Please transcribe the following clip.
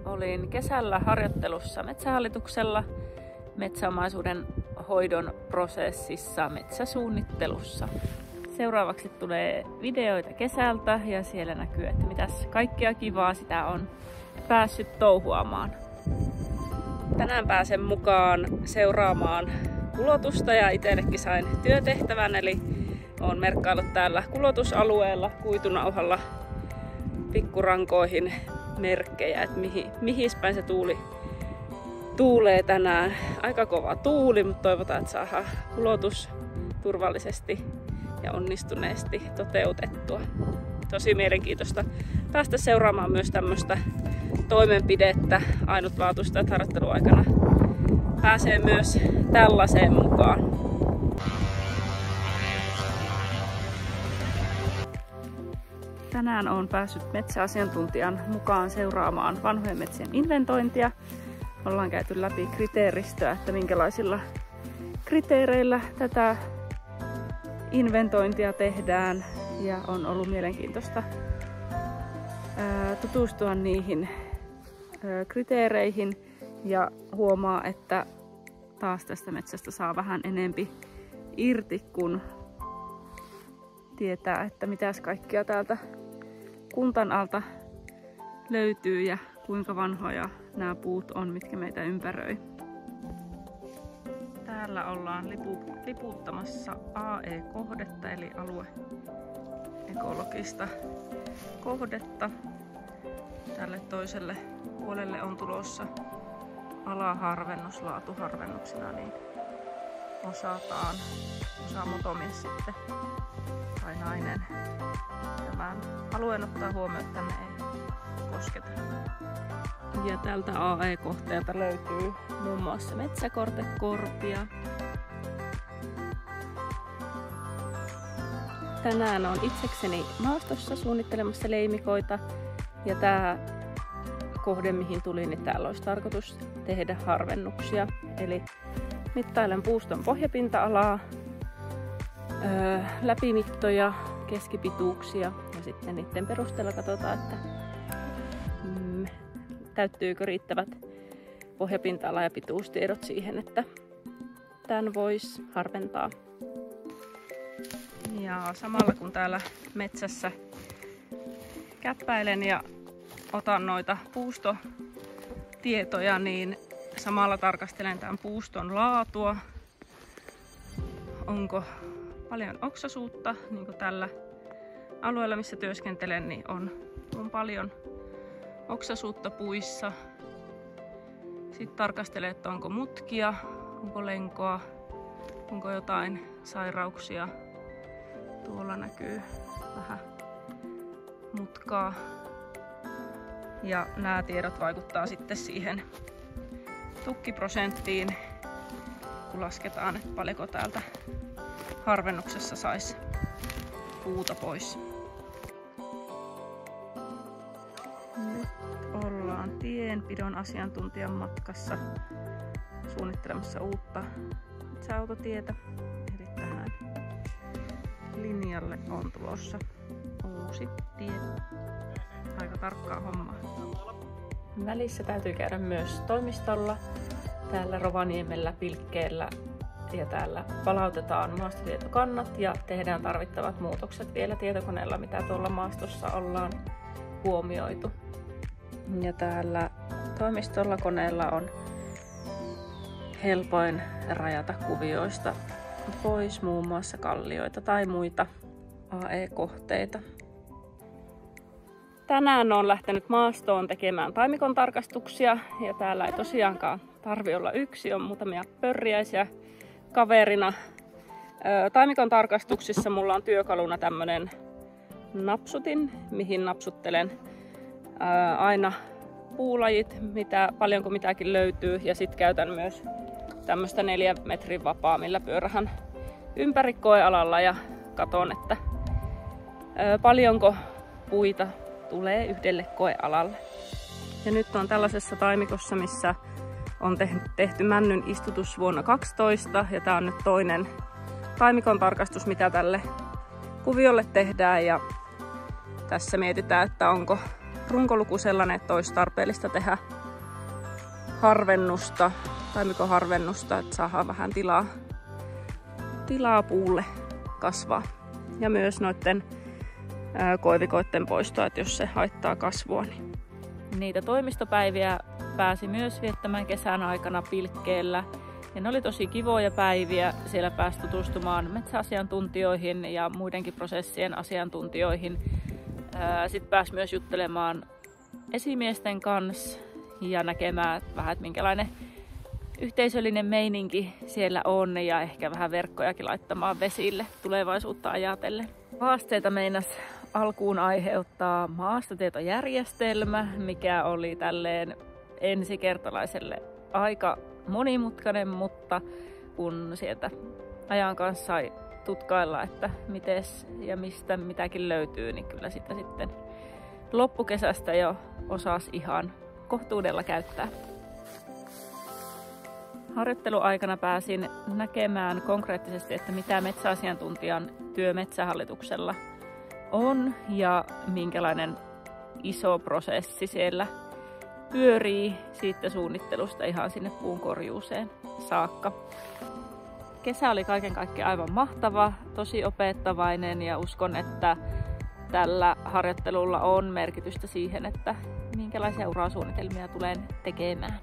Olin kesällä harjoittelussa Metsähallituksella metsäomaisuuden hoidon prosessissa metsäsuunnittelussa. Seuraavaksi tulee videoita kesältä ja siellä näkyy, että mitäs kaikkea kivaa sitä on päässyt touhuamaan. Tänään pääsen mukaan seuraamaan kulotusta ja itsellekin sain työtehtävän, eli olen merkkaillut täällä kulotusalueella kuitunauhalla pikkurankoihin merkkejä, että mihin päin se tuulee tänään. Aika kova tuuli, mutta toivotaan, että saadaan kulotus turvallisesti ja onnistuneesti toteutettua. Tosi mielenkiintoista päästä seuraamaan myös tämmöistä toimenpidettä ainutlaatuista, että harjoitteluaikana pääsee myös tällaiseen mukaan. Tänään olen päässyt metsäasiantuntijan mukaan seuraamaan vanhojen metsien inventointia. Ollaan käyty läpi kriteeristöä, että minkälaisilla kriteereillä tätä inventointia tehdään. Ja on ollut mielenkiintoista tutustua niihin kriteereihin ja huomaa, että taas tästä metsästä saa vähän enempi irti, kun tietää, että mitäs kaikkea täältä kuntan alta löytyy ja kuinka vanhoja nämä puut on, mitkä meitä ympäröi. Täällä ollaan liputtamassa AE-kohdetta eli alueekologista kohdetta. Tälle toiselle puolelle on tulossa alaharvennus laatuharvennuksena, niin osa motomies sitten tai nainen tämän alueen ottaa huomioon, että tänne ei kosketa. Ja tältä AE-kohteelta löytyy muun muassa metsäkortekorpia. Tänään on itsekseni maastossa suunnittelemassa leimikoita ja tämä kohde, mihin tulin, niin täällä olisi tarkoitus tehdä harvennuksia. Eli mittailen puuston pohjapinta-alaa, läpimittoja, keskipituuksia ja sitten niiden perusteella katsotaan, että täyttyykö riittävät pohjapinta-ala- ja pituustiedot siihen, että tämän voisi harventaa. Ja samalla kun täällä metsässä käppäilen ja otan noita puustotietoja, niin samalla tarkastelen tämän puuston laatua. Onko paljon oksasuutta, niin kuin tällä alueella, missä työskentelen, niin on paljon oksasuutta puissa. Sitten tarkastelen, että onko mutkia, onko lenkoa, onko jotain sairauksia. Tuolla näkyy vähän mutkaa. Ja nämä tiedot vaikuttaa sitten siihen tukkiprosenttiin, kun lasketaan, että paljonko täältä harvennuksessa saisi puuta pois. Nyt ollaan tienpidon asiantuntijan matkassa suunnittelemassa uutta metsäautotietä. Eli tähän linjalle on tulossa uusi tie. Aika tarkkaa hommaa. Välissä täytyy käydä myös toimistolla. Täällä Rovaniemellä Pilkkeellä ja täällä palautetaan maastotietokannat ja tehdään tarvittavat muutokset vielä tietokoneella, mitä tuolla maastossa ollaan huomioitu. Ja täällä toimistolla koneella on helpoin rajata kuvioista pois muun muassa kallioita tai muita AE-kohteita. Tänään olen lähtenyt maastoon tekemään taimikon tarkastuksia ja täällä ei tosiaankaan tarvi olla yksi, on muutamia pörriäisiä kaverina. Taimikon tarkastuksissa mulla on työkaluna tämmönen napsutin, mihin napsuttelen aina puulajit, paljonko mitäkin löytyy, ja sitten käytän myös tämmöistä 4 metrin vapaa, millä pyörähän ympäri koealalla ja katon, että paljonko puita tulee yhdelle koealalle. Ja nyt on tällaisessa taimikossa, missä on tehty männyn istutus vuonna 2012 ja tää on nyt toinen taimikon tarkastus, mitä tälle kuviolle tehdään, ja tässä mietitään, että onko runkoluku sellainen, että olisi tarpeellista tehdä harvennusta, taimikon-harvennusta, että saadaan vähän tilaa puulle kasvaa. Ja myös noiden koivikoiden poistoa, että jos se haittaa kasvua. Niin. Niitä toimistopäiviä pääsi myös viettämään kesän aikana Pilkkeellä. Ja ne oli tosi kivoja päiviä. Siellä pääsi tutustumaan metsäasiantuntijoihin ja muidenkin prosessien asiantuntijoihin. Sitten pääsi myös juttelemaan esimiesten kanssa ja näkemään vähän, että minkälainen yhteisöllinen meininki siellä on ja ehkä vähän verkkojakin laittamaan vesille tulevaisuutta ajatellen. Haasteita meinas alkuun aiheuttaa maastotietojärjestelmä, mikä oli tälleen ensikertalaiselle aika monimutkainen, mutta kun sieltä ajan kanssa sai tutkailla, että mites ja mistä mitäkin löytyy, niin kyllä sitä sitten loppukesästä jo osasi ihan kohtuudella käyttää. Harjoitteluaikana pääsin näkemään konkreettisesti, että mitä metsäasiantuntijan työ Metsähallituksella on ja minkälainen iso prosessi siellä pyörii siitä suunnittelusta ihan sinne puun korjuuseen saakka. Kesä oli kaiken kaikkiaan aivan mahtava, tosi opettavainen ja uskon, että tällä harjoittelulla on merkitystä siihen, että minkälaisia urasuunnitelmia tulen tekemään.